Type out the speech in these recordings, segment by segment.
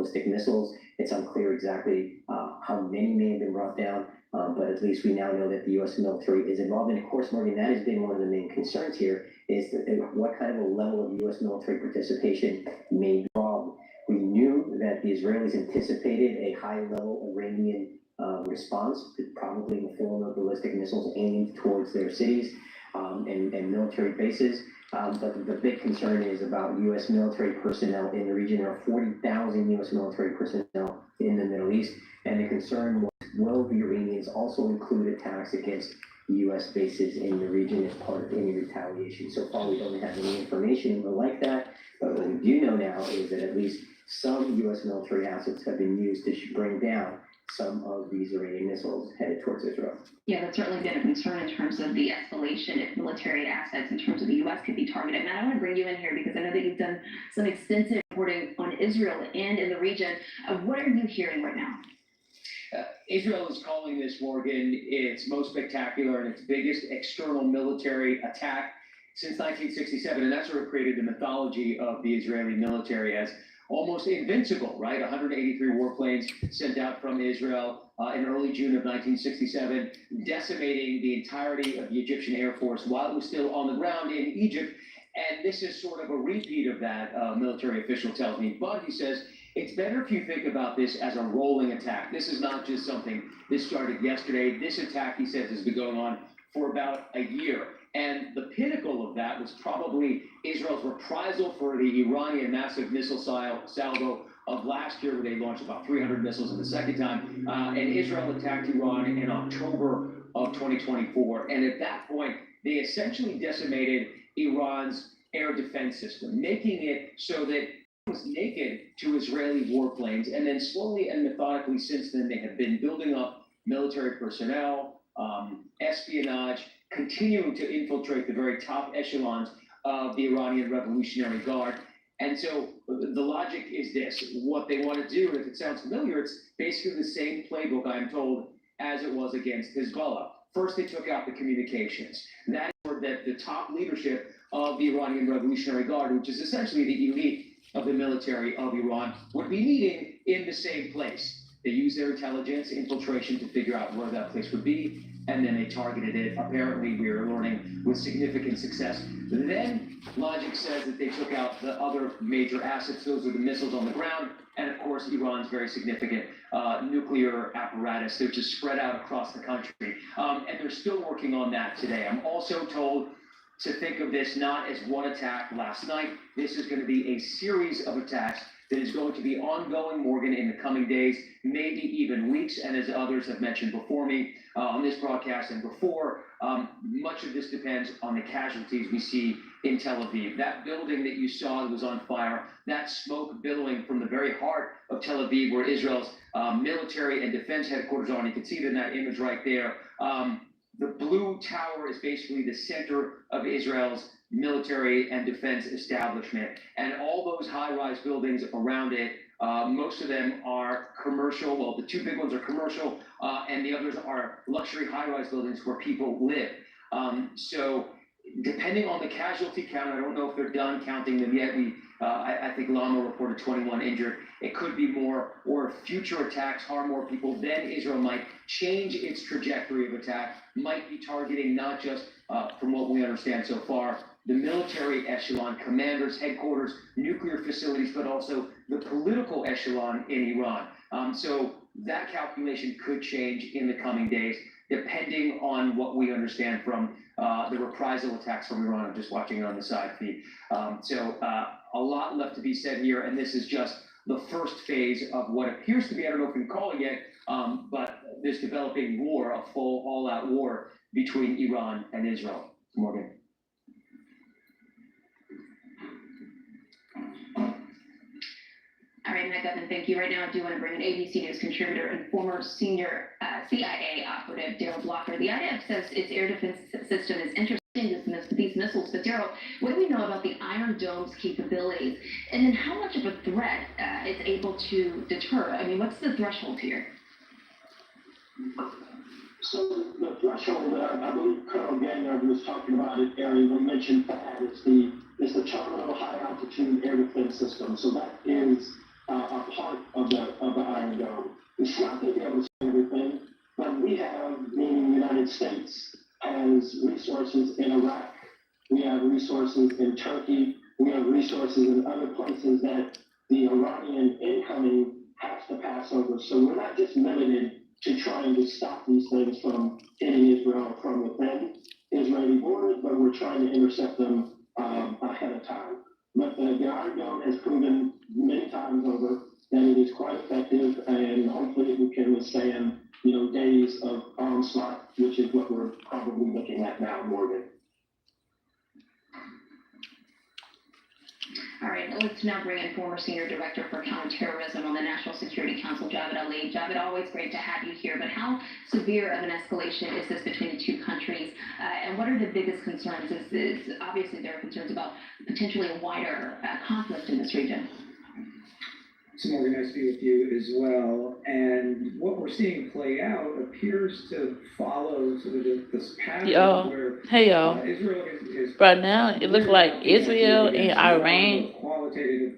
ballistic missiles. It's unclear exactly how many may have been brought down, but at least we now know that the U.S. military is involved. And of course, Morgan, that has been one of the main concerns here, is what kind of a level of U.S. military participation may be involved. We knew that the Israelis anticipated a high-level Iranian response, probably in the form of ballistic missiles aimed towards their cities and military bases. But the big concern is about U.S. military personnel in the region. There are 40,000 U.S. military personnel in the Middle East, and the concern was, will the Iranians also include attacks against U.S. bases in the region as part of any retaliation? So far, we don't have any information like that, but what we do know now is that at least some U.S. military assets have been used to bring down some of these Iranian missiles headed towards Israel. Yeah, that's certainly been a concern in terms of the escalation if military assets in terms of the U.S. could be targeted. Matt, I want to bring you in here because I know that you've done some extensive reporting on Israel and in the region. What are you hearing right now? Israel is calling this, Morgan, its most spectacular and its biggest external military attack since 1967, and that sort of created the mythology of the Israeli military as almost invincible, right? 183 warplanes sent out from Israel in early June of 1967, decimating the entirety of the Egyptian Air Force while it was still on the ground in Egypt. And this is sort of a repeat of that, military official tells me. But he says, it's better if you think about this as a rolling attack. This is not just something that started yesterday. This attack, he says, has been going on for about a year. And the pinnacle of that was probably Israel's reprisal for the Iranian massive missile salvo of last year, where they launched about 300 missiles in the second time. And Israel attacked Iran in October of 2024. And at that point, they essentially decimated Iran's air defense system, making it so that it was naked to Israeli warplanes. And then slowly and methodically since then, they have been building up military personnel, espionage, continuing to infiltrate the very top echelons of the Iranian Revolutionary Guard. And so the logic is this: what they want to do, and if it sounds familiar, it's basically the same playbook, I'm told, as it was against Hezbollah. First, they took out the communications. That is where the top leadership of the Iranian Revolutionary Guard, which is essentially the elite of the military of Iran, would be meeting in the same place. They used their intelligence infiltration to figure out where that place would be, and then they targeted it. Apparently, we are learning with significant success. Then logic says that they took out the other major assets. Those are the missiles on the ground, and of course, Iran's very significant nuclear apparatus, which is spread out across the country. And they're still working on that today. I'm also told to think of this not as one attack last night. This is going to be a series of attacks that is going to be ongoing, Morgan, in the coming days, maybe even weeks. And as others have mentioned before me on this broadcast and before, much of this depends on the casualties we see in Tel Aviv. That building that you saw that was on fire, that smoke billowing from the very heart of Tel Aviv, where Israel's military and defense headquarters are. And you can see it in that image right there. The blue tower is basically the center of Israel's military and defense establishment. And all those high-rise buildings around it, most of them are commercial. Well, the two big ones are commercial, and the others are luxury high-rise buildings where people live. So depending on the casualty count, I don't know if they're done counting them yet. I think Lama reported 21 injured. It could be more, or if future attacks harm more people, then Israel might change its trajectory of attack, might be targeting not just, from what we understand so far, the military echelon, commanders, headquarters, nuclear facilities, but also the political echelon in Iran. So that calculation could change in the coming days, depending on what we understand from the reprisal attacks from Iran. I'm just watching it on the side feed. So a lot left to be said here, and this is just the first phase of what appears to be, I don't know if we can call it yet, but this developing war, a full all-out war between Iran and Israel. Morgan. All right, Matt Gutman, thank you. Right now, I do want to bring in ABC News contributor and former senior CIA operative Daryl Blocker. The IDF says its air defense system is interested in these missiles. But Daryl, what do we know about the Iron Dome's capabilities? And then how much of a threat it's able to deter? I mean, what's the threshold here? So the threshold, I believe Colonel Gagner was talking about it, Area when mentioned that it's the terminal high altitude air defense system. So that is a part of the Iron Dome. It's not going to be able to say everything, but we have, meaning the United States, has resources in Iraq. We have resources in Turkey. We have resources in other places that the Iranian incoming has to pass over. So we're not just limited to trying to stop these things from hitting Israel from within Israeli borders, but we're trying to intercept them ahead of time. But the Iron Dome has proven many times over that it is quite effective, and hopefully we can withstand, days of onslaught, which is what we're probably looking at now, Morgan. All right, let's now bring in former Senior Director for Counterterrorism on the National Security Council, Javed Ali. Javed, always great to have you here, but how severe of an escalation is this between the two countries? And what are the biggest concerns? Obviously there are concerns about potentially a wider conflict in this region. So Morgan, nice to be with you as well. And what we're seeing play out appears to follow sort of this pattern where Hey y'all. Israel is Right now, it looks like Israel and Iran qualitatively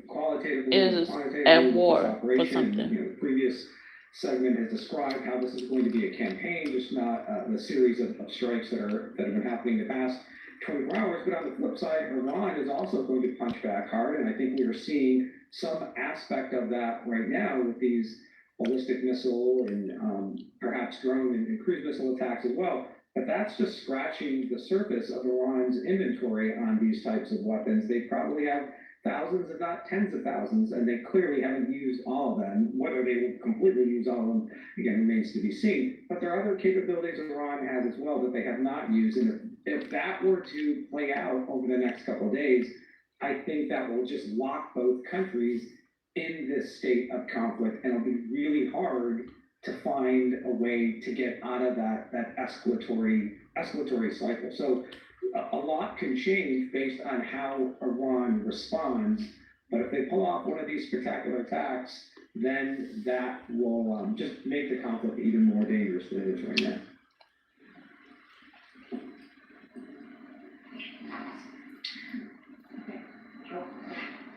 is quantitatively at with war this for operation. something. The previous segment has described how this is going to be a campaign, just not the series of strikes that have been happening in the past 24 hours. But on the flip side, Iran is also going to punch back hard, and I think we are seeing some aspect of that right now with these ballistic missile and perhaps drone and cruise missile attacks as well. But that's just scratching the surface of Iran's inventory on these types of weapons. They probably have thousands, if not tens of thousands, and they clearly haven't used all of them. Whether they will completely use all of them, again, remains to be seen. But there are other capabilities Iran has as well that they have not used. And if that were to play out over the next couple of days, I think that will just lock both countries in this state of conflict, and it'll be really hard to find a way to get out of that escalatory cycle. So a lot can change based on how Iran responds, but if they pull off one of these spectacular attacks, then that will just make the conflict even more dangerous than it is right now.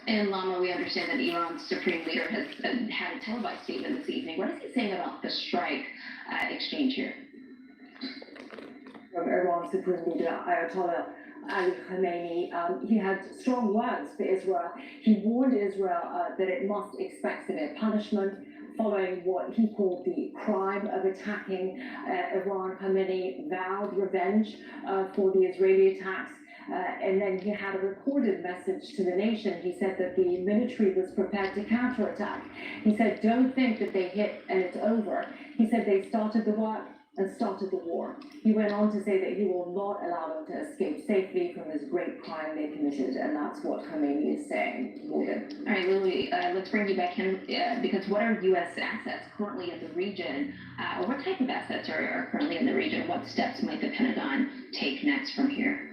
And Lama, we understand that Iran's supreme leader has had a televised statement this evening. What is he saying about the strike exchange here? Of Iran's supreme leader, Ayatollah Ali Khamenei, he had strong words for Israel. He warned Israel that it must expect severe punishment following what he called the crime of attacking Iran. Khamenei vowed revenge for the Israeli attacks. And then he had a recorded message to the nation. He said that the military was prepared to counterattack. He said, don't think that they hit and it's over. He said they started the work and started the war. He went on to say that he will not allow them to escape safely from this great crime they committed, and that's what Khamenei is saying. Morgan. All right, Lily, let's bring you back in because what are U.S. assets currently in the region, or what type of assets are currently in the region? What steps might the Pentagon take next from here?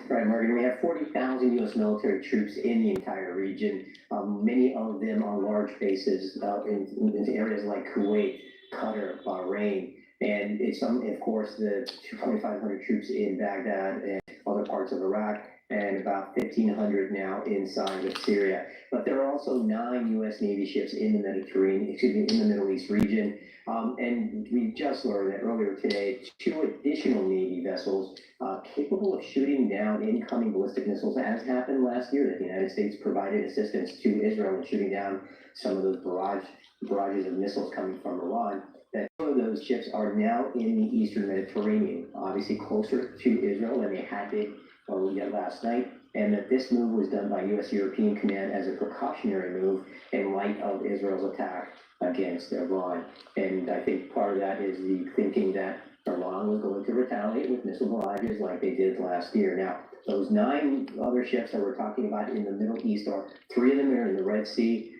Right, Morgan, we have 40,000 U.S. military troops in the entire region. Many of them are large bases in areas like Kuwait, Qatar, Bahrain, and of course, the 2,500 troops in Baghdad and other parts of Iraq, and about 1,500 now inside of Syria. But there are also 9 U.S. Navy ships in the in the Middle East region. And we just learned that earlier today, 2 additional Navy vessels capable of shooting down incoming ballistic missiles, as happened last year, that the United States provided assistance to Israel in shooting down some of those barrages of missiles coming from Iran. That 2 of those ships are now in the Eastern Mediterranean, obviously closer to Israel than they had been last night, and that this move was done by U.S. European Command as a precautionary move in light of Israel's attack against Iran. And I think part of that is the thinking that Iran was going to retaliate with missile barrages like they did last year. Now, those 9 other ships that we're talking about in the Middle East are 3 of them are in the Red Sea.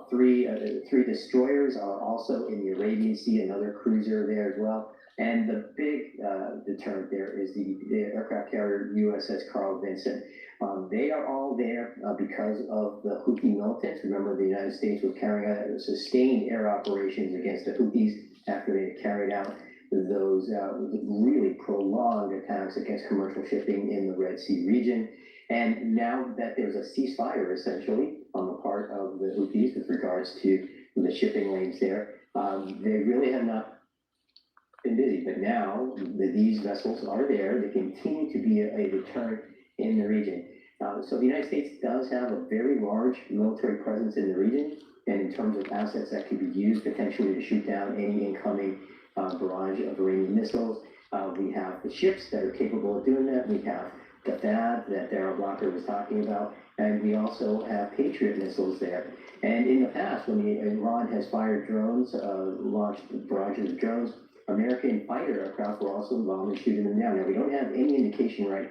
3 destroyers are also in the Arabian Sea, another cruiser there as well. And the big deterrent there is the aircraft carrier USS Carl Vinson. They are all there because of the Houthi militants. Remember, the United States was carrying out sustained air operations against the Houthis after they had carried out those really prolonged attacks against commercial shipping in the Red Sea region. And now that there's a ceasefire essentially on the part of the Houthis with regards to the shipping lanes there, they really have not been busy, but now these vessels are there. They continue to be a deterrent in the region. So the United States does have a very large military presence in the region, and in terms of assets that could be used potentially to shoot down any incoming barrage of Iranian missiles. We have the ships that are capable of doing that. We have the THAAD that Darrell Blocker was talking about, and we also have Patriot missiles there. And in the past, when Iran has fired drones, launched barrages of drones, American fighter aircraft were also involved in shooting them down. Now, we don't have any indication right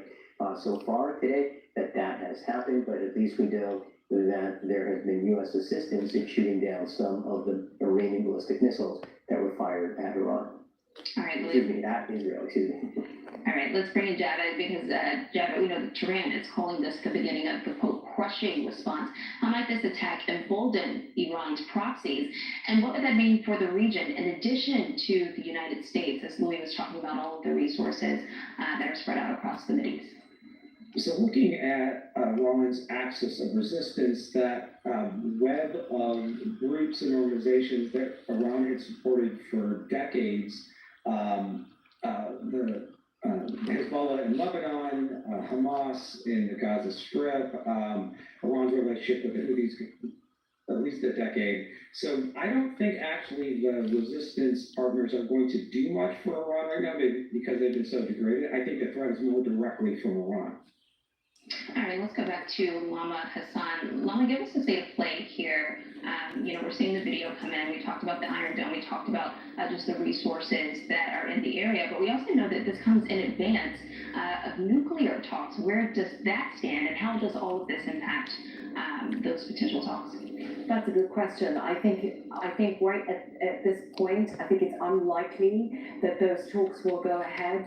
so far today that that has happened, but at least we know that there has been U.S. assistance in shooting down some of the Iranian ballistic missiles that were fired at Iran. All right, Excuse me, at Israel, excuse me. All right, let's bring in Javed because Javed, we know that Tehran is calling this the beginning of the quote crushing response. How might this attack embolden Iran's proxies, and what would that mean for the region in addition to the United States, as Louis was talking about all of the resources that are spread out across the Mideast? So looking at Iran's axis of resistance, that web of groups and organizations that Iran had supported for decades, the Hezbollah in Lebanon, Hamas in the Gaza Strip, Iran's relationship with the Houthis at least a decade. So I don't think actually the resistance partners are going to do much for Iran right now because they've been so degraded. I think the threat is more directly from Iran. All right, let's go back to Lama Hassan. Lama, give us a state of play here. We're seeing the video come in. We talked about the Iron Dome. We talked about just the resources that are in the area, but we also know that this comes in advance of nuclear talks. Where does that stand, and how does all of this impact those potential talks? That's a good question. I think right at this point, I think it's unlikely that those talks will go ahead,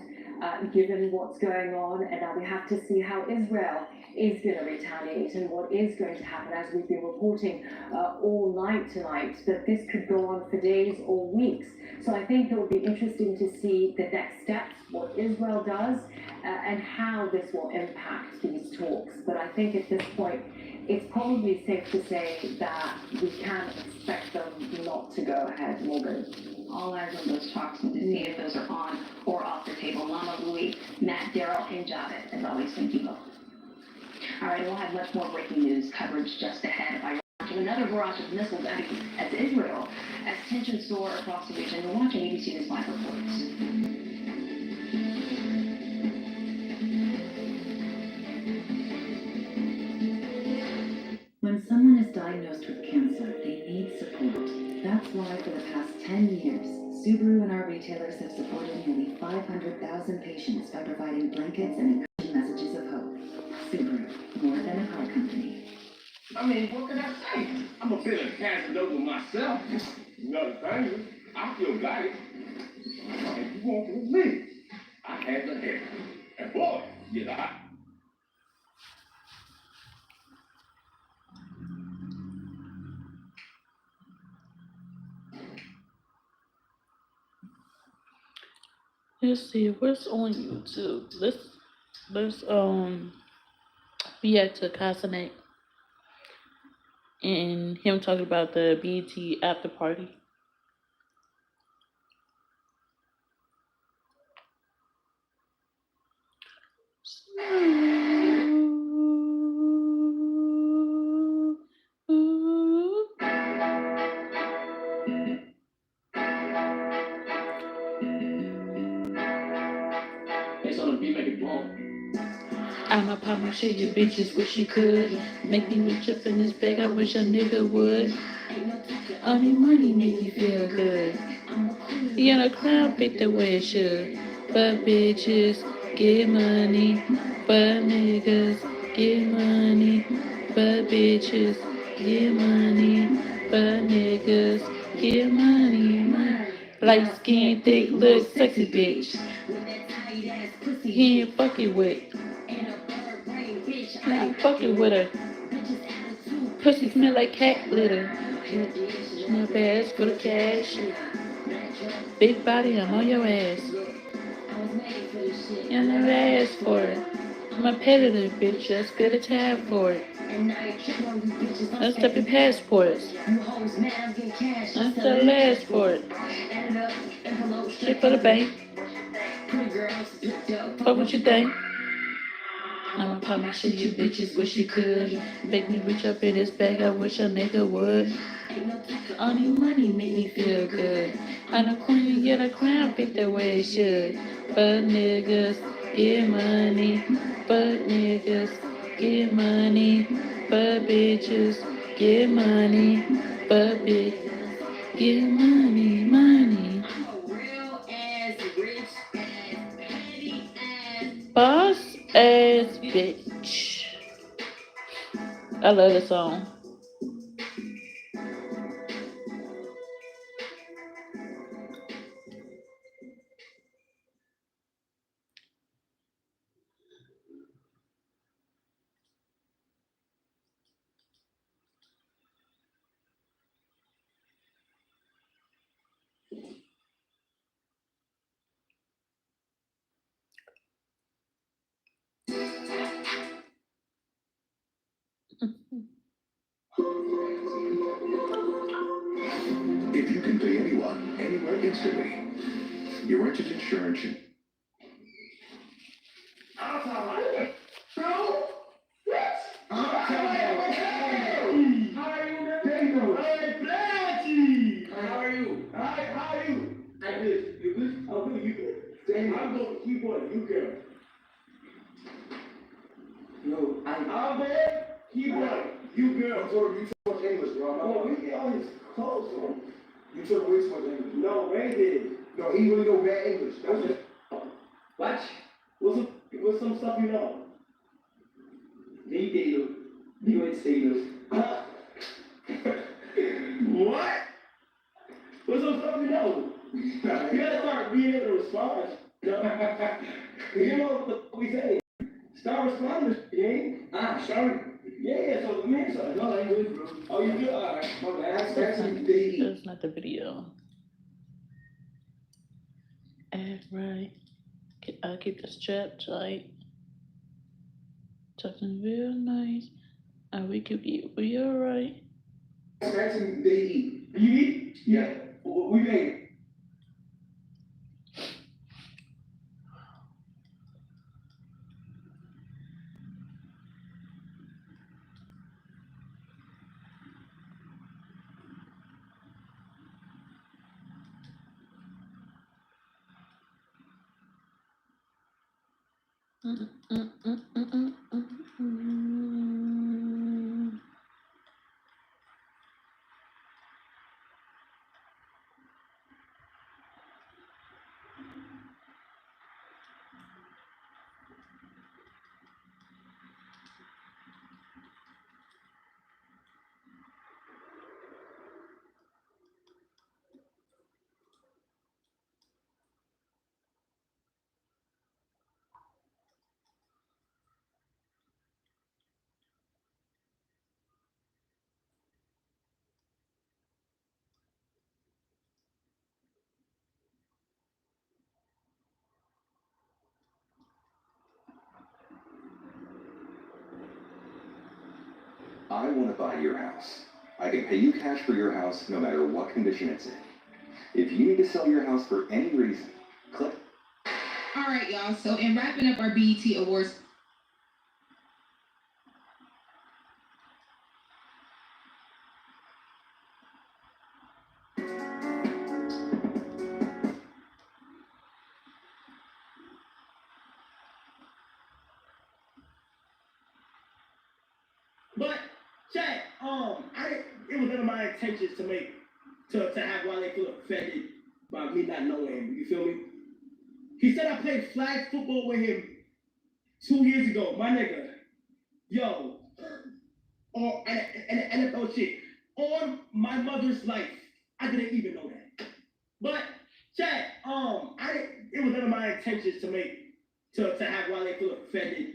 given what's going on. And now we have to see how Israel is going to retaliate and what is going to happen, as we've been reporting all night tonight, that this could go on for days or weeks. So I think it will be interesting to see the next steps, what Israel does, and how this will impact these talks. But I think at this point, it's probably safe to say that we can expect them not to go ahead, Morgan. All eyes on those talks and to see if those are on or off the table. Lama, Louis, Matt, Darrell, and Javed, as always, thank you both. All right, we'll have much more breaking news coverage just ahead by launching another barrage of missiles at Israel as tensions soar across the region. We're watching ABC News Live reports. When someone is diagnosed with cancer, they need support. That's why for the past 10 years, Subaru and our retailers have supported nearly 500,000 patients by providing blankets and encouraging messages of hope. Subaru, more than a car company. I mean, what can I say? I'm a feeling Casanova myself. Another thing, I feel got it. If you want with me, I had the hair. And boy, did I. Let's see what's on YouTube. Let's react to Casanek and him talking about the BET after party. It's on the beat, make it blow. I'ma pop my shit, you bitches wish you could. Make me rich up in this bag, I wish a nigga would. All the money make me feel good. Yeah, the crowd pick the way it should. But bitches get money, but niggas get money. But bitches get money, but niggas get money. Light skin, thick, look, sexy bitch. He ain't fucking with. Not fucking with her. Pussy smell like cat litter. Snap ass for the cash. Big body, I'm on your ass. You never asked for it. I'm a predator, bitch. Let's get a tab for it. Let's step your passports. Let's the last for it. Shit for the bank. Fuck what you think? I'ma pop my shit, you bitches wish you could. Make me reach up in this bag, I wish a nigga would. All the money make me feel good. I know queen get a crown, pick the way it should. But niggas get money. But niggas get money. But bitches get money. But bitches get money, money. Boss ass bitch. I love the song. If you can pay anyone, anywhere instantly, your renter's insurance should. I'm talking about, bro, what? How are you, man? Hey, Flashy! How are you? How are you? I'm good. You good? I'm good, you good? I'm going to keep on, you good? No, I'm good, keep on, you good? You too much English, bro. Oh, we get all his clothes, bro. You took way too much English. No, Ray did. No, he really know bad English. That's it. What? What's some stuff you know? Needle. You ain't Steelers. What? What's some stuff you know? You gotta start being able to respond. You know what we say? Start responding, yeah? Sorry. Yeah, so man, so no, I ain't good, bro. Oh, you good? All right. My bad. That's not the video. Act right. I'll keep the strap tight. Talking real nice. And we could be alright. Scratching, they eat. You eat? Yeah. We made it. I want to buy your house. I can pay you cash for your house no matter what condition it's in. If you need to sell your house for any reason, click. All right, y'all. So in wrapping up our BET Awards. But Chad, it was never my intentions to have Wale feel offended by me not knowing him. You feel me? He said I played flag football with him 2 years ago, my nigga. Yo, or and NFL shit on my mother's life. I didn't even know that. But Chad, it was never my intentions to have Wale feel offended.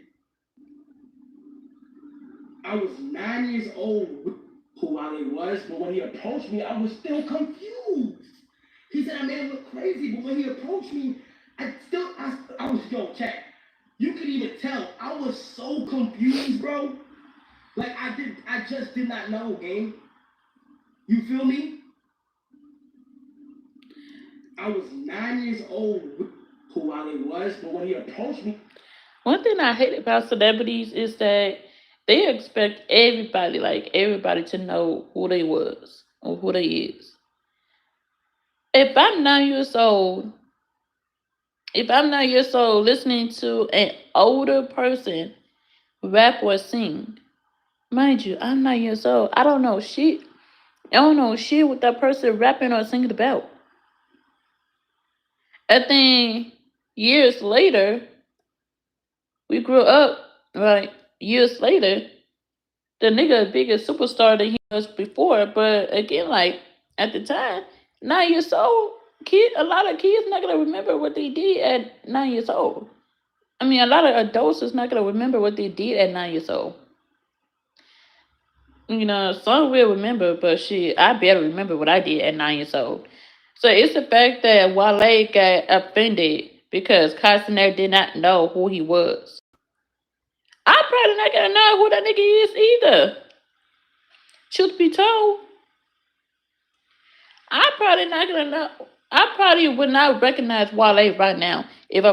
I was 9 years old who Wale was, but when he approached me, I was still confused. He said I made him look crazy, but when he approached me, I was, yo, Chad, You could even tell I was so confused, bro. Like I just did not know, game. You feel me? I was 9 years old, who Wale was, but when he approached me, One thing I hate about celebrities is that they expect everybody to know who they was or who they is. If I'm 9 years old, if I'm 9 years old listening to an older person rap or sing, mind you, I'm 9 years old. I don't know shit. I don't know shit what that person rapping or singing about. And then years later, we grew up, right? Years later, the nigga a bigger superstar than he was before. But again, like at the time, 9 years old, a lot of kids not gonna remember what they did at 9 years old. I mean, a lot of adults is not gonna remember what they did at 9 years old. You know, some will remember, but shit, I better remember what I did at 9 years old. So it's the fact that Wale got offended because Castaner did not know who he was. I'm probably not gonna know who that nigga is either. Truth be told, I'm probably not gonna know. I probably would not recognize Wale right now if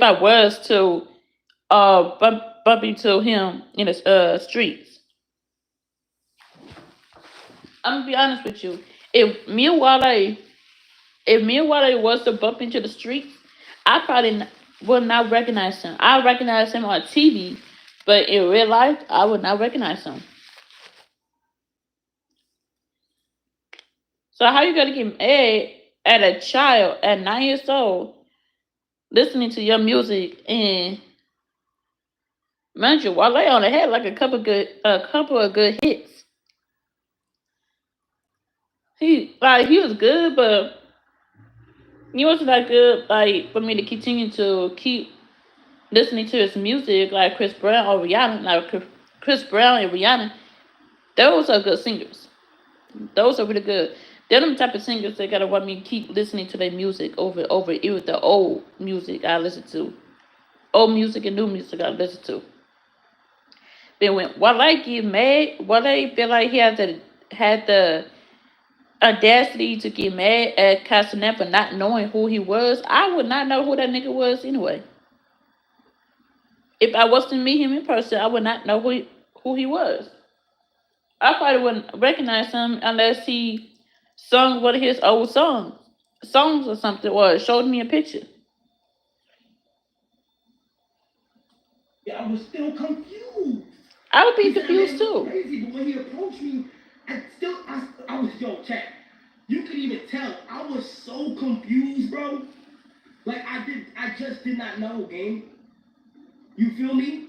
I was to bump into him in the streets. I'm gonna be honest with you. If me and Wale If me and Wale was to bump into the streets, I probably would not recognize him. I recognize him on TV, but in real life, I would not recognize him. So how you gonna get mad at a child at 9 years old listening to your music and mind you, Wale only had like a couple of good hits. He was good, but he wasn't that good like for me to continue to keep listening to his music like Chris Brown or Rihanna. Like Chris Brown and Rihanna, those are good singers. Those are really good. They're them type of singers that gotta want me to keep listening to their music over even the old music I listen to. Old music and new music I listen to. But when Wale get mad, Wale feel like he had the audacity to get mad at Castanet for not knowing who he was. I would not know who that nigga was anyway. If I was to meet him in person, I would not know who he was. I probably wouldn't recognize him unless he sung one of his old songs or something, or showed me a picture. yeah, I was still confused. I would be He said, "Man, confused it was too. crazy," but when he approached me, I was, yo, chat. You could even tell I was so confused, bro. Like I just did not know, game. You feel me?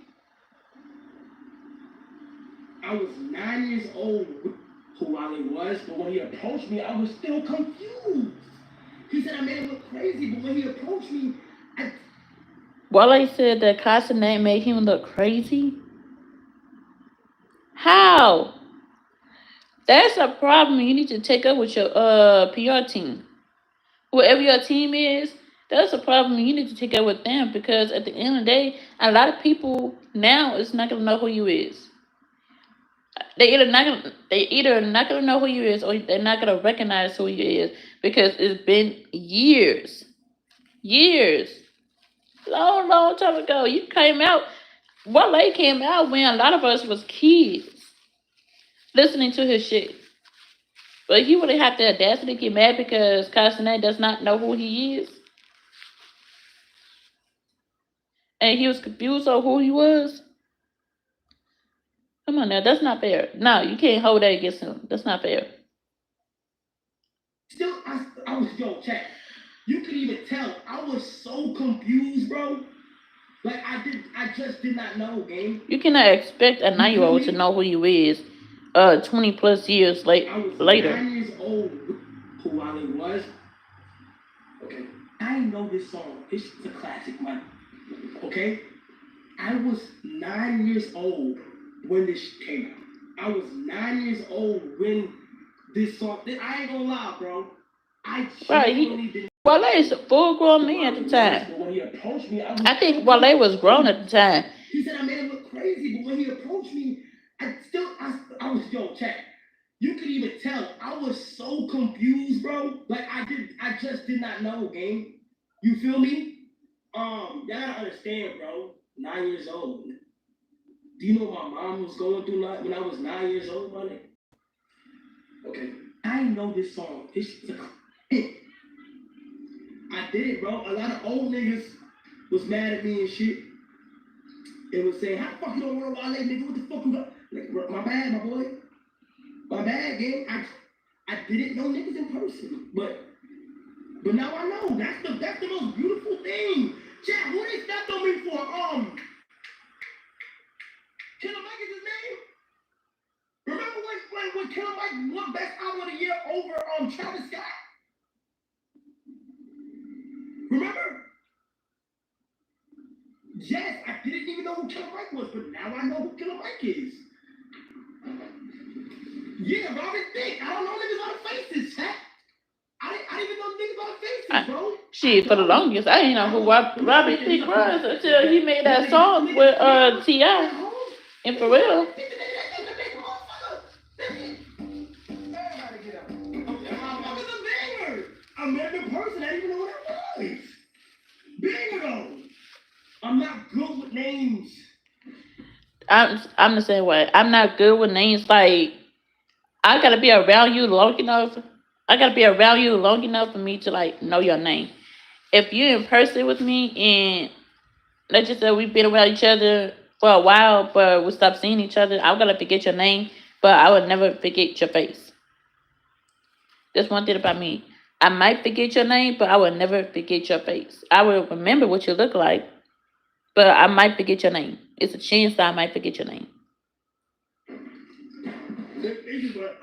I was 9 years old, who Wale was, but when he approached me, I was still confused. He said I made him look crazy, but when he approached me, Wale said that Castanet made him look crazy. How? That's a problem you need to take up with your PR team. Whoever your team is, that's a problem you need to take up with them because at the end of the day, a lot of people now is not gonna know who you is. They either not gonna know who you is or they're not gonna recognize who you is because it's been years. Long time ago. You came out Wale came out when a lot of us was kids listening to his shit. But he wouldn't have the audacity to get mad because Castanet does not know who he is. And he was confused on who he was. Come on now, that's not fair. No, you can't hold that against him. That's not fair. still, I was, yo, chat. You could even tell I was so confused, bro. Like I just did not know, game. You cannot expect a 9-year-old to know who you is 20 plus years I was later. 9 years old, who Wale was. Okay, I know this song. This is a classic, man. Okay, I was 9 years old when this came out. I was 9 years old when this song. I ain't gonna lie, bro. I Right, genuinely didn't. Wale is a full grown man at the time. But when he approached me, I think Wale was grown at the time. He said I made him look crazy, but when he approached me, I was chat. You could even tell I was so confused, bro. Like I just did not know, gang. You feel me? Y'all gotta understand, bro. 9 years old. Do you know what my mom was going through when I was 9 years old, my nigga? Okay, I know this song. This is a hit. I did it, bro. A lot of old niggas was mad at me and shit. It was saying, how the fuck you don't want to Wale, nigga? What the fuck you got? Like, my bad, my boy. My bad, gang. I didn't know niggas in person. But now I know. That's the most beautiful thing. Chat, who they stepped on me for? Killer Mike is his name? Remember when Killer Mike won Best Album of the Year over Travis Scott? Remember? Yes, I didn't even know who Killer Mike was, but now I know who Killer Mike is. Yeah, Robin Thicke. I don't know niggas on the faces, chat. I didn't even know niggas on the faces, bro. Shit, for the longest, I didn't know who Robbie Thicke was until he made that song with T.I. and Pharrell. American person, I didn't even know what that was. Banger though. I'm not good with names. I'm the same way. I'm not good with names. Like, I gotta be around you long enough. I gotta be around you long enough for me to like know your name. If you're in person with me and let's just say we've been around each other for a while, but we stopped seeing each other, I'm gonna forget your name, but I would never forget your face. That's one thing about me. I might forget your name, but I will never forget your face. I will remember what you look like, but I might forget your name. It's a chance that I might forget your name.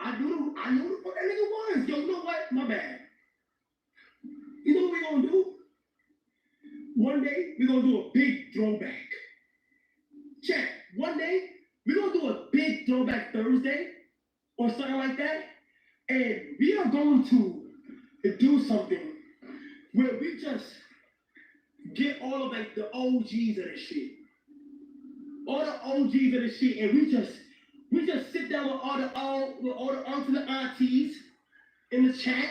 I knew who that nigga was. Yo, you know what? My bad. You know what we gonna do? One day, we gonna do a big throwback. Check. One day, we gonna do a big throwback Thursday or something like that. And we are going to do something where we just get all of like the OGs of the shit. All the OGs of the shit, and we just sit down with all the uncles and aunties in the chat,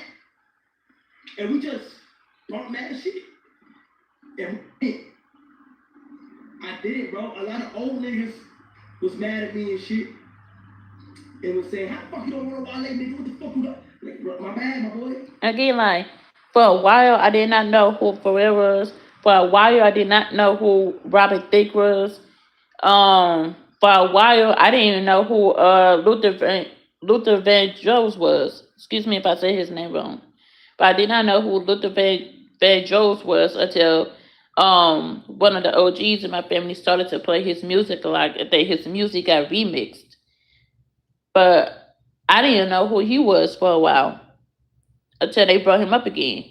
and we just talk mad shit. And I did it, bro. A lot of old niggas was mad at me and shit, and was saying, "How the fuck you don't want to Wale, nigga? What the fuck you got?" Like, bro, my bad, my boy. Again, like, for a while, I did not know who Pharrell was. For a while, I did not know who Robin Thicke was. For a while, I didn't even know who Luther Vandross was. Excuse me if I say his name wrong. But I did not know who Luther Vandross was until one of the OGs in my family started to play his music a lot. His music got remixed. But I didn't know who he was for a while until they brought him up again.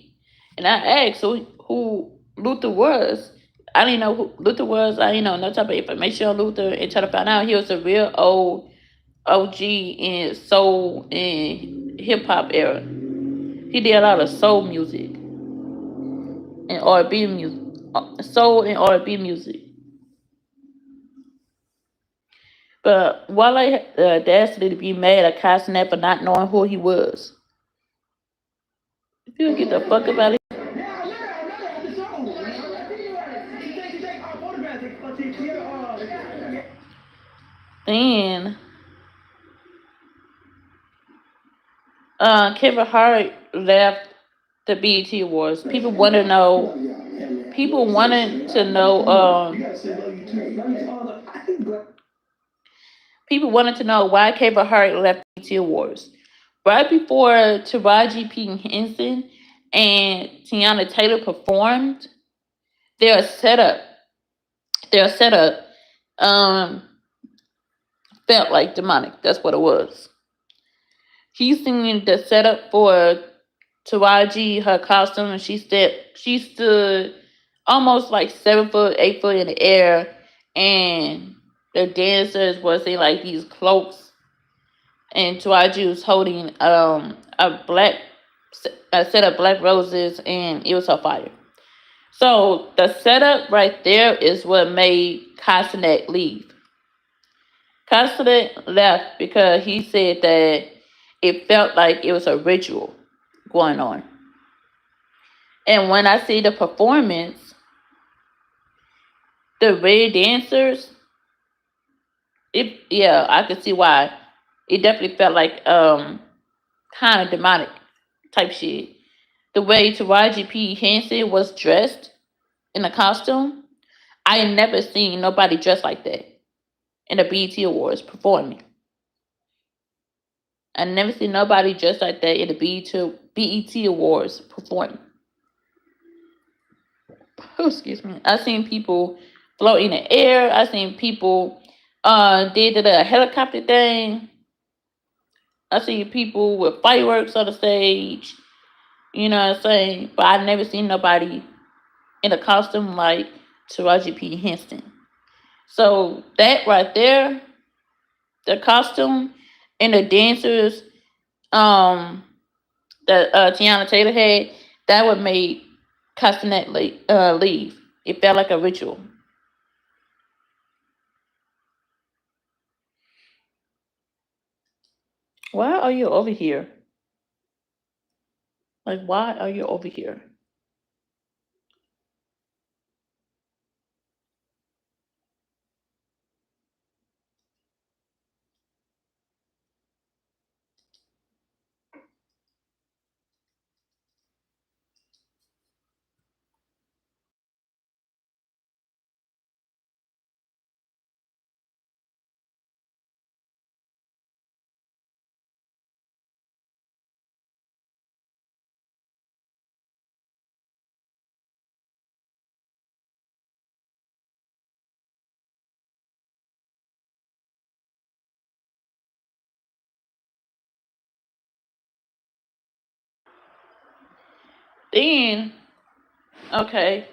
And I asked who Luther was. I didn't know who Luther was. I didn't know no type of information on Luther and try to find out he was a real old OG in soul and hip hop era. He did a lot of soul music and R&B music. Soul and R&B music. But while I had the audacity to be mad at Kai Snap for not knowing who he was. If you don't get the fuck up out of here. Then Kevin Hart left the BET Awards. People wanted to know why Kevin Hart left BET Awards. Right before Taraji P. Henson and Tiana Taylor performed, their setup felt like demonic. That's what it was. He's singing the setup for Taraji, her costume, and she stood almost like 7 foot, 8 foot in the air, and the dancers was in like these cloaks, and Taraji was holding a black set up Black Roses, and it was on fire. So the setup right there is what made Castanet leave. Castanet left because he said that it felt like it was a ritual going on. And when I see the performance, the red dancers, I could see why. It definitely felt like kind of demonic type shit. The way Taraji P. Henson was dressed in a costume, I had never seen nobody dressed like that in the BET Awards performing. I never seen nobody dressed like that in the BET Awards performing. Oh, excuse me. I seen people float in the air. I seen people did the helicopter thing. I seen people with fireworks on the stage. You know what I'm saying? But I never seen nobody in a costume like Taraji P. Henson. So that right there, the costume and the dancers that Tiana Taylor had, that would make Castanet leave. It felt like a ritual. Why are you over here? Like, why are you over here? Then, okay,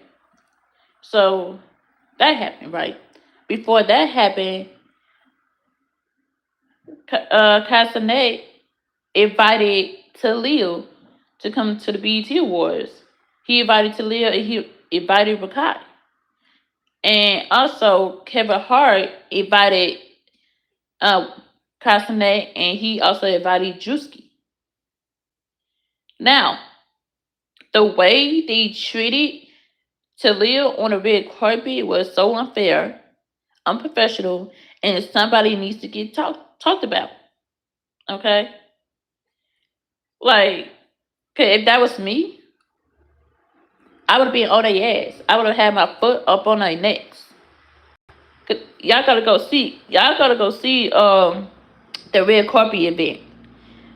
so that happened, right? Before that happened, Castanet invited Talia to come to the BET Awards. He invited Talia and he invited Rakai. And also, Kevin Hart invited Castanet and he also invited Drewski. Now, the way they treated Talia on the red carpet was so unfair, unprofessional, and somebody needs to get talked about. Okay? Like, 'cause if that was me, I would have been on their ass. I would have had my foot up on their necks. 'Cause y'all gotta go see the red carpet event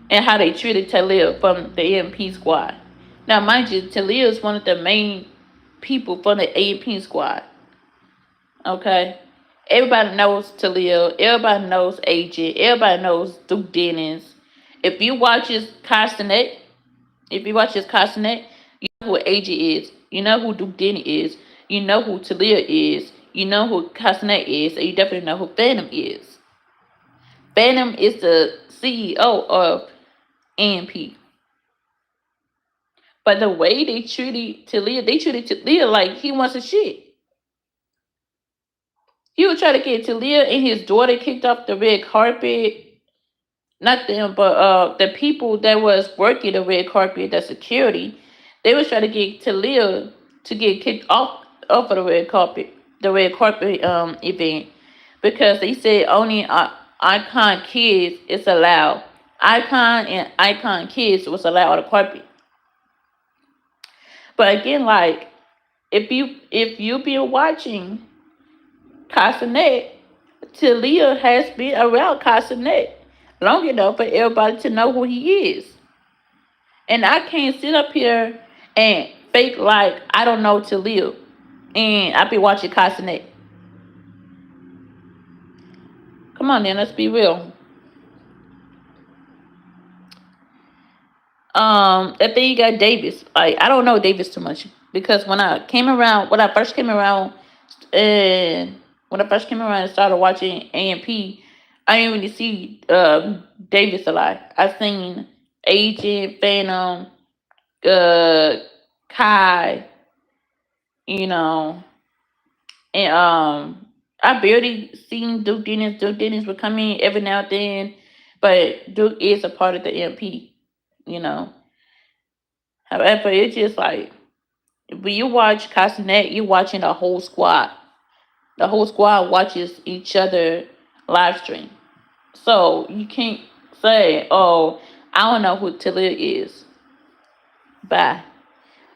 and how they treated Talia from the AMP squad. Now, mind you, Talia is one of the main people from the AMP squad. Okay? Everybody knows Talia. Everybody knows Agent. Everybody knows Duke Dennis. If you watch his Castanet, you know who Agent is. You know who Duke Dennis is. You know who Talia is. You know who Castanet is. And you definitely know who Phantom is. Phantom is the CEO of AMP. But the way they treated Talia like he wants a shit. He would try to get Talia and his daughter kicked off the red carpet. Not them, but the people that was working the red carpet, the security, they was trying to get Talia to get kicked off of the red carpet event because they said only Icon kids is allowed. Icon and Icon kids was allowed on the carpet. But again, like if you've been watching Castanet, Talia has been around Castanet long enough for everybody to know who he is. And I can't sit up here and fake like I don't know Talia and I be watching Castanet. Come on, then, let's be real. And then you got Davis. Like I don't know Davis too much because when I first came around and started watching AMP, I didn't really see Davis a lot. I seen Agent, Phantom, Kai, you know, and I barely seen Duke Dennis. Duke Dennis would come in every now and then, but Duke is a part of the MP, you know. However, it's just like when you watch Castanet, you're watching the whole squad. The whole squad watches each other live stream. So you can't say, oh, I don't know who Talia is. Bye.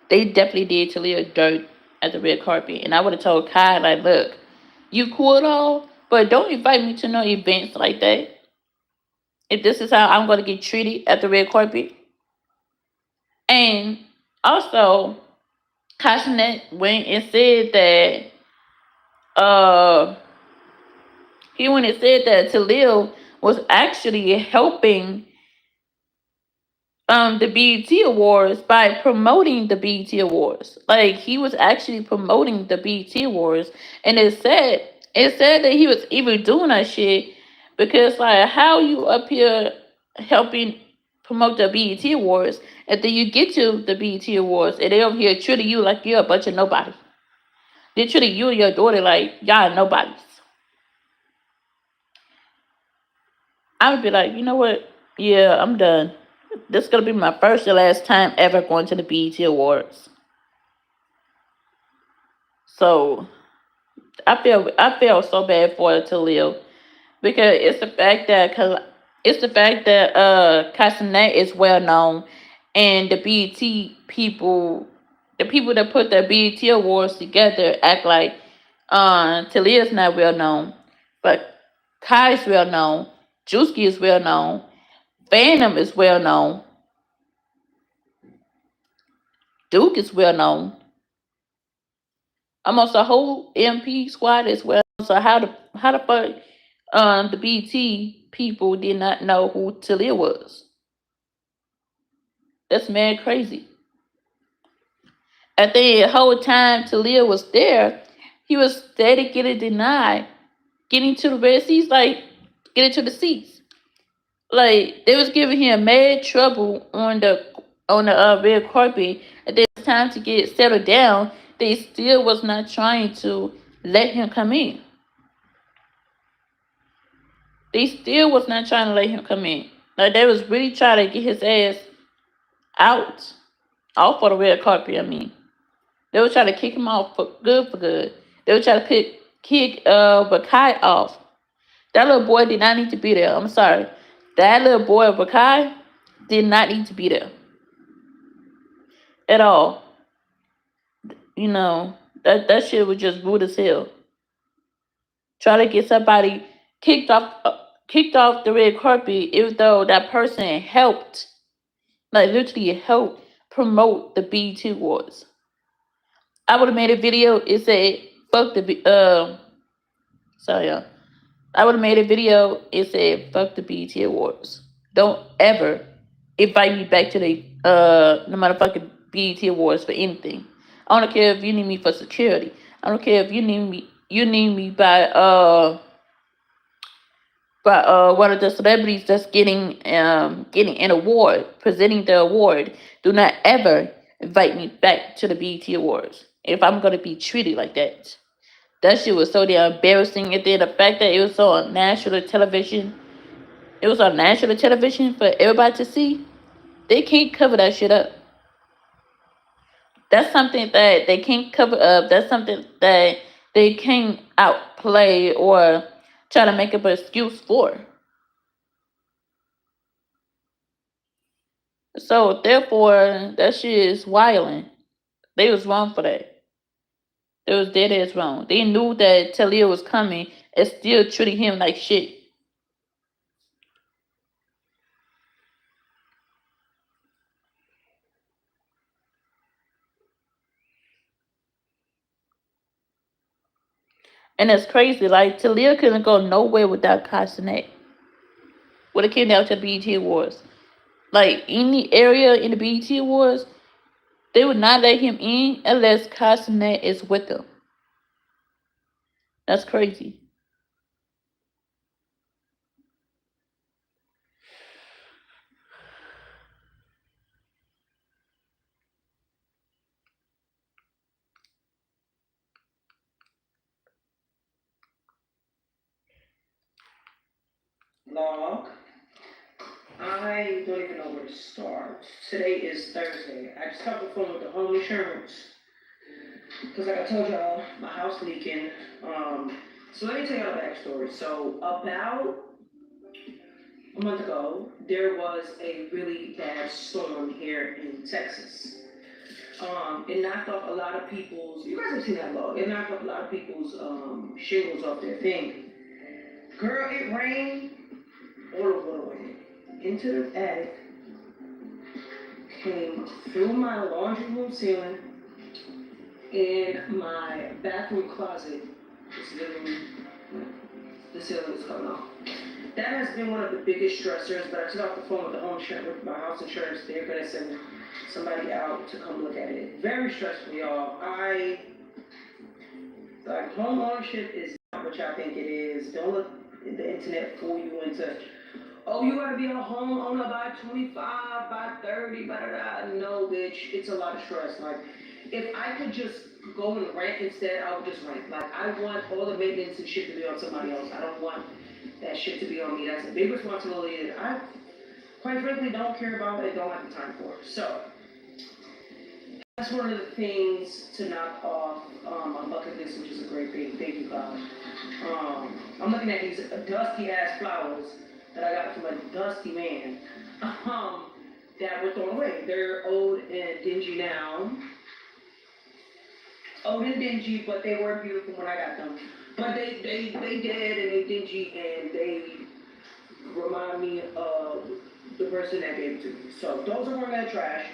They definitely did Talia dirt at the red carpet. And I would have told Kai, like, look, you cool at all, but don't invite me to no events like that. If this is how I'm going to get treated at the red carpet. And also, Castanet went and said uh he went and said that Talia was actually helping the BET Awards by promoting the BET Awards. Like he was actually promoting the BET Awards, and it said that he was even doing that shit because like how you up here helping promote the BET Awards, and then you get to the BET Awards and they over here treating you like you're a bunch of nobody. They treating you and your daughter like y'all nobodies. I would be like, you know what? Yeah, I'm done. This is gonna be my first and last time ever going to the BET Awards. So I feel so bad for Talia because it's the fact that Castanet is well known and the BET people, the people that put the BET Awards together act like Talia's not well known, but Kai's well known, Juicy is well known, Phantom is well known, Duke is well known. Almost the whole MP squad is well. So how the fuck the BT people did not know who Talia was? That's mad crazy. At the whole time Talia was there, he was steady getting denied, getting to the red seats, like getting to the seats. Like they was giving him mad trouble on the red carpet. At this time to get settled down, they still was not trying to let him come in. They still was not trying to let him come in. Like they was really trying to get his ass out, off of the red carpet. I mean, they were trying to kick him off for good, for good. They were trying to kick Bakai off. That little boy did not need to be there. I'm sorry. That little boy Bakai did not need to be there at all. You know that shit was just rude as hell. Try to get somebody kicked off the red carpet, even though that person helped, like literally helped promote the BET Awards. I would have made a video. It said fuck the sorry y'all. I would have made a video. It said fuck the BET Awards. Don't ever invite me back to the no motherfucking BET Awards for anything. I don't care if you need me for security. I don't care if you need me. You need me by one of the celebrities that's getting an award, presenting the award. Do not ever invite me back to the BET Awards if I'm gonna be treated like that. That shit was so damn embarrassing. And then the fact that it was on national television, it was on national television for everybody to see. They can't cover that shit up. That's something that they can't cover up. That's something that they can't outplay or try to make up an excuse for. So therefore, that shit is wilding. They was wrong for that. They was dead ass wrong. They knew that Talia was coming and still treating him like shit. And it's crazy. Like Talia couldn't go nowhere without Castanet. When it came down to the BET Awards, like any area in the BET Awards, they would not let him in unless Castanet is with them. That's crazy. vlog. I don't even know where to start. Today is Thursday. I just got the phone with the home insurance. Because like I told y'all, my house leaking. So let me tell y'all the backstory. So about a month ago, there was a really bad storm here in Texas. It knocked off a lot of people's, you guys have seen that vlog, it knocked off a lot of people's shingles off their thing. Girl, it rained all over the way. Into the attic, came through my laundry room ceiling, in my bathroom closet, just literally, the ceiling was coming off. That has been one of the biggest stressors, but I just got off the phone with the home insurance, with my house insurance. They're gonna send somebody out to come look at it. Very stressful, y'all. Like, home ownership is not what y'all think it is. Don't let the internet fool you into, oh, you gotta be a homeowner by 25, by 30, blah, blah, blah. No, bitch, it's a lot of stress. Like, if I could just go and rent instead, I would just rent. Like, I want all the maintenance and shit to be on somebody else. I don't want that shit to be on me. That's a big responsibility that I, quite frankly, don't care about and don't have the time for. So, that's one of the things to knock off my bucket list, which is a great thing. Thank you, God. I'm looking at these dusty ass flowers that I got from a dusty man that were thrown away. They're old and dingy now. Old and dingy, but they were beautiful when I got them. But they dead and they dingy and they remind me of the person that gave it to me. So those are going in the trash.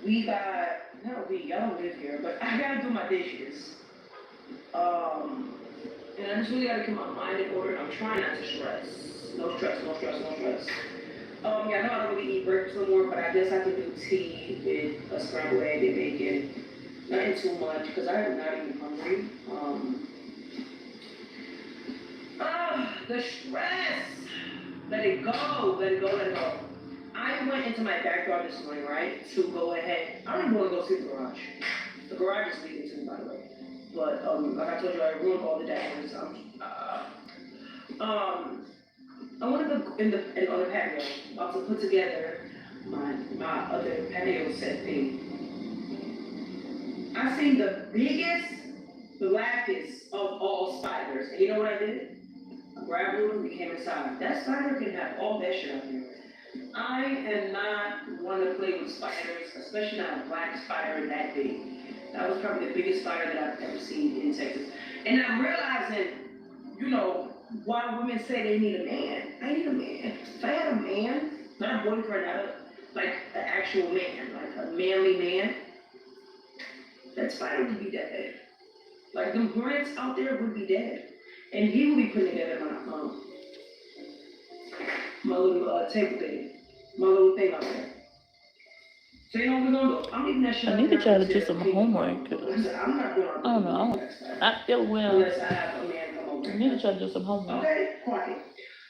I don't live here, but I gotta do my dishes. And I just really gotta keep my mind in order. I'm trying not to stress. No stress, no stress, no stress. Yeah, I know I don't really eat breakfast no more, but I guess I can do tea with a scrambled egg and bacon. Nothing too much, because I am not even hungry. The stress. Let it go, let it go, let it go. I went into my backyard this morning, right, to go ahead. I don't even want to go see the garage. The garage is leaving to me, by the way. But, like I told you, I ruined all the dashboards. I want to go on the patio. I'm about to put together my other patio set thing. I seen the biggest, blackest of all spiders. And you know what I did? I grabbed one and came inside. That spider can have all that shit up here. I am not one to play with spiders, especially not a black spider that big. That was probably the biggest spider that I've ever seen in Texas. And I'm realizing, why women say they need a man. I need a man. If I had a man, not a boyfriend, like an actual man, like a manly man, that spider would be dead. Like, them grants out there would be dead. And he would be putting together my little table thing, my little thing out there. So you know what we're gonna do? I'm leaving that shit I out need to there try to until do some people come homework. over. Listen, I'm not going I don't know. I feel well. unless I have a man come over. I need to try to do some homework. Okay, quiet.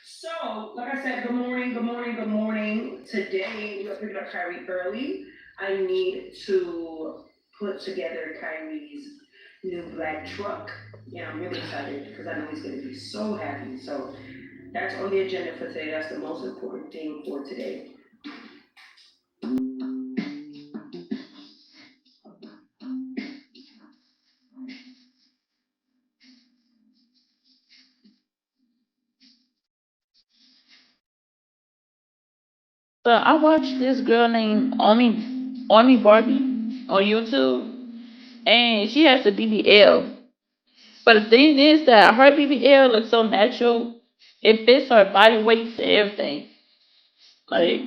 So, like I said, good morning, good morning, good morning. Today, we are picking up Kyrie early. I need to put together Kyrie's new black truck. Yeah, I'm really excited because I know he's gonna be so happy. So that's on the agenda for today. That's the most important thing for today. So I watched this girl named Army Barbie on YouTube, and she has a BBL. But the thing is that her BBL looks so natural. It fits her body weight and everything. Like,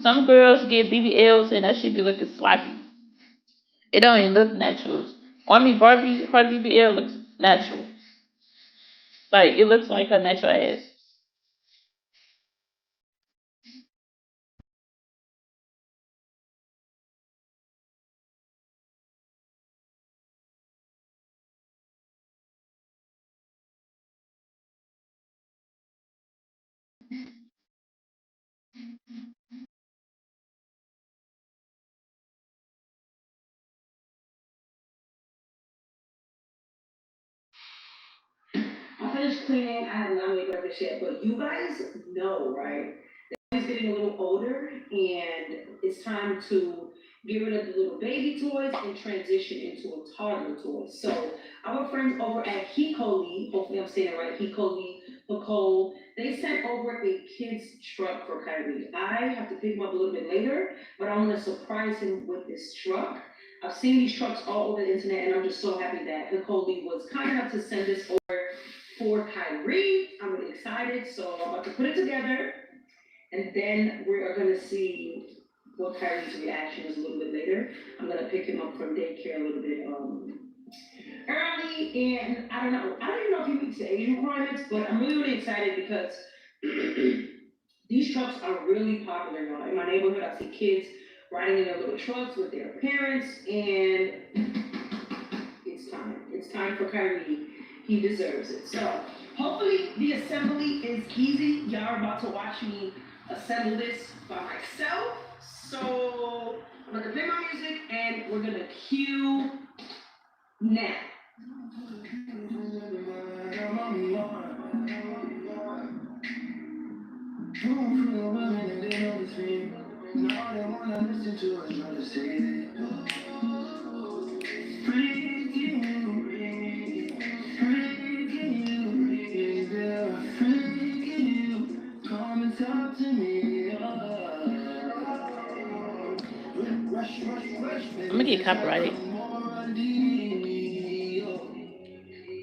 some girls get BBLs and that shit be looking sloppy. It don't even look natural. Army Barbie, her BBL looks natural. Like, it looks like her natural ass. finished cleaning, I have not made breakfast yet, but you guys know, right? He's getting a little older and it's time to get rid of the little baby toys and transition into a toddler toy. So our friends over at Hicoli, hopefully I'm saying it right, Hicoli, they sent over a kid's truck for Kyrie. I have to pick him up a little bit later, but I want to surprise him with this truck. I've seen these trucks all over the internet and I'm just so happy that Hicoli was kind enough to send this over for Kyrie. I'm really excited, so I'm about to put it together. And then we are gonna see what Kyrie's reaction is a little bit later. I'm gonna pick him up from daycare a little bit early, and I don't even know if he meets the age requirements, but I'm really excited because these trucks are really popular now. In my neighborhood, I see kids riding in their little trucks with their parents, and it's time for Kyrie. He deserves it. So hopefully the assembly is easy. Y'all are about to watch me assemble this by myself. So I'm gonna play my music and we're gonna cue now. I'm gonna get copyrighted.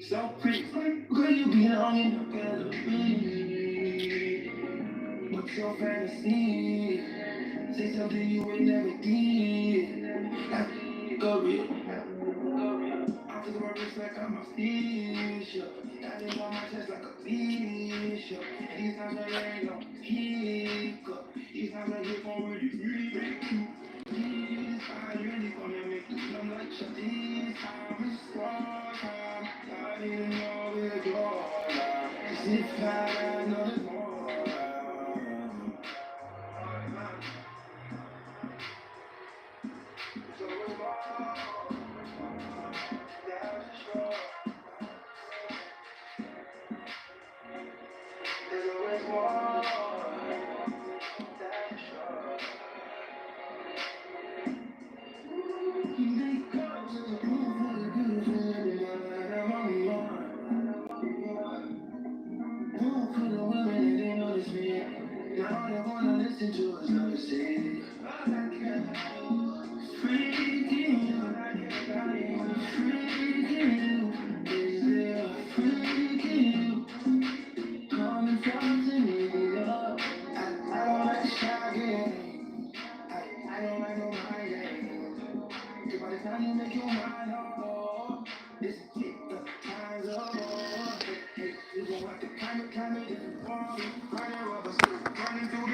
So pretty, girl, you belong what's your fantasy? Say something you would never did. Go real. I took my wrist like I'm a fish. I didn't want my chest like a fish. These times I ain't no hiccup. These times I hit on really, really make you. This time really gonna make you come like this time is wrong time. I didn't know we're gone. This time I know there's more.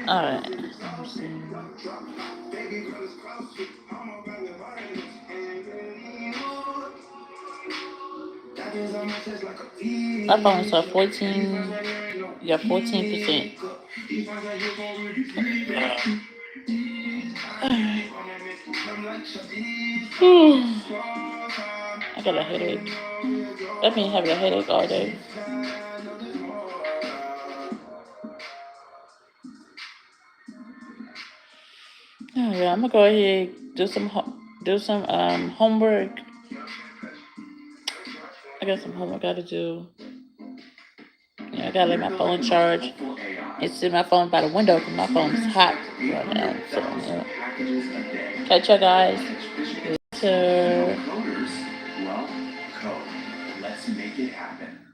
Alright. My phone's at 14. Yeah, 14%. I got a headache. I've been having a headache all day. Oh yeah, I'm gonna go ahead do some homework. I got some homework I gotta do. Yeah, I gotta let my phone charge and sit my phone by the window because my phone is hot right now. So yeah. Catch you guys later. Well, code. Let's make it happen.